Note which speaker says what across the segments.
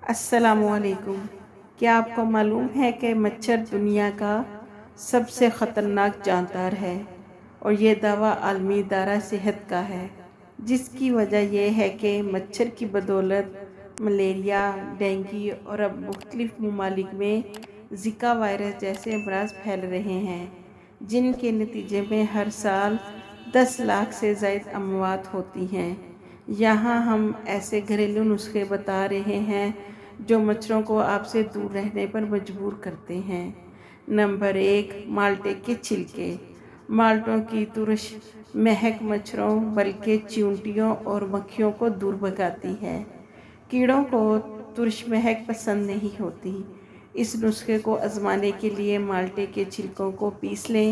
Speaker 1: السلام علیکم۔ کیا آپ کو معلوم ہے کہ مچھر دنیا کا سب سے خطرناک جاندار ہے اور یہ دعویٰ عالمی ادارہ صحت کا ہے، جس کی وجہ یہ ہے کہ مچھر کی بدولت ملیریا، ڈینگی اور اب مختلف ممالک میں زکا وائرس جیسے امراض پھیل رہے ہیں، جن کے نتیجے میں ہر سال 10 لاکھ سے زائد اموات ہوتی ہیں۔ یہاں ہم ایسے گھریلو نسخے بتا رہے ہیں جو مچھروں کو آپ سے دور رہنے پر مجبور کرتے ہیں۔ نمبر 1، مالٹے کے چھلکے۔ مالٹوں کی ترش مہک مچھروں بلکہ چیونٹیوں اور مکھیوں کو دور بھگاتی ہے۔ کیڑوں کو ترش مہک پسند نہیں ہوتی۔ اس نسخے کو آزمانے کے لیے مالٹے کے چھلکوں کو پیس لیں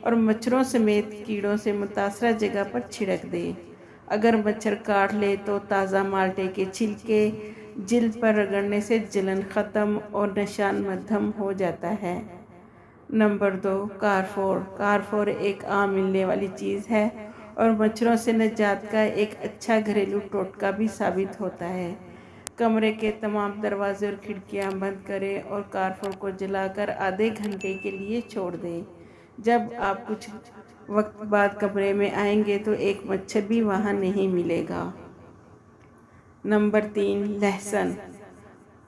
Speaker 1: اور مچھروں سمیت کیڑوں سے متاثرہ جگہ پر چھڑک دیں۔ اگر مچھر کاٹ لے تو تازہ مالٹے کے چھلکے جلد پر رگڑنے سے جلن ختم اور نشان مدھم ہو جاتا ہے۔ نمبر 2، کارفور۔ کارفور ایک عام ملنے والی چیز ہے اور مچھروں سے نجات کا ایک اچھا گھریلو ٹوٹکا بھی ثابت ہوتا ہے۔ کمرے کے تمام دروازے اور کھڑکیاں بند کریں اور کارفور کو جلا کر آدھے گھنٹے کے لیے چھوڑ دیں۔ جب آپ کچھ وقت بعد کمرے میں آئیں گے تو ایک مچھر بھی وہاں نہیں ملے گا۔ نمبر 3، لہسن۔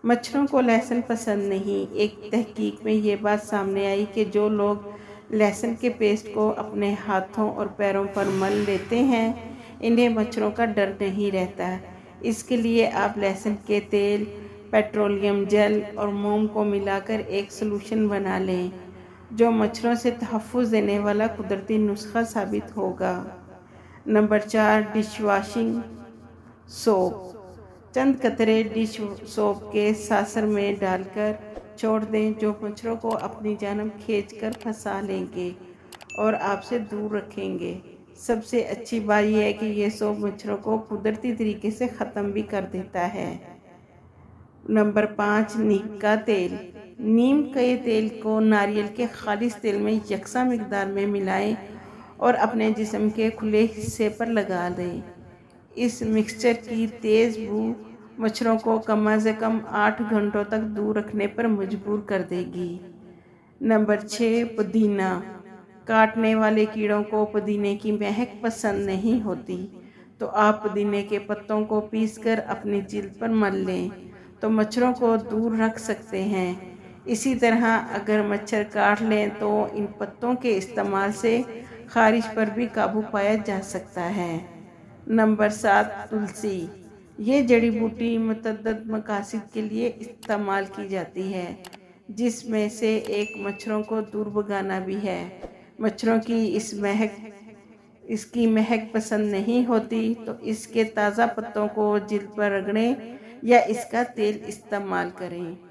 Speaker 1: مچھروں کو لہسن پسند نہیں۔ ایک تحقیق میں یہ بات سامنے آئی کہ جو لوگ لہسن کے پیسٹ کو اپنے ہاتھوں اور پیروں پر مل لیتے ہیں، انہیں مچھروں کا ڈر نہیں رہتا۔ اس کے لیے آپ لہسن کے تیل، پیٹرولیم جیل اور موم کو ملا کر ایک سلوشن بنا لیں، جو مچھروں سے تحفظ دینے والا قدرتی نسخہ ثابت ہوگا۔ Number 4، dish washing soap. چند قطرے ڈش سوپ کے ساسر میں ڈال کر چھوڑ دیں، جو مچھروں کو اپنی جانب کھینچ کر پھنسا لیں گے اور آپ سے دور رکھیں گے۔ سب سے اچھی بات یہ ہے کہ یہ سوپ مچھروں کو قدرتی طریقے سے ختم بھی کر دیتا ہے۔ نمبر 5، نیم کا تیل۔ نیم کے تیل کو ناریل کے خالص تیل میں یکساں مقدار میں ملائیں اور اپنے جسم کے کھلے حصے پر لگا دیں۔ اس مکسچر کی تیز بو مچھروں کو کم از کم 8 گھنٹوں تک دور رکھنے پر مجبور کر دے گی۔ نمبر 6، پودینہ۔ کاٹنے والے کیڑوں کو پودینے کی مہک پسند نہیں ہوتی، تو آپ پودینے کے پتوں کو پیس کر اپنی جلد پر مل لیں تو مچھروں کو دور رکھ سکتے ہیں۔ اسی طرح اگر مچھر کاٹ لیں تو ان پتوں کے استعمال سے خارش پر بھی قابو پایا جا سکتا ہے۔ نمبر 7، تلسی۔ یہ جڑی بوٹی متعدد مقاصد کے لیے استعمال کی جاتی ہے، جس میں سے ایک مچھروں کو دور بھگانا بھی ہے۔ مچھروں کی اس کی مہک پسند نہیں ہوتی، تو اس کے تازہ پتوں کو جلد پر رگڑیں یا اس کا تیل استعمال کریں۔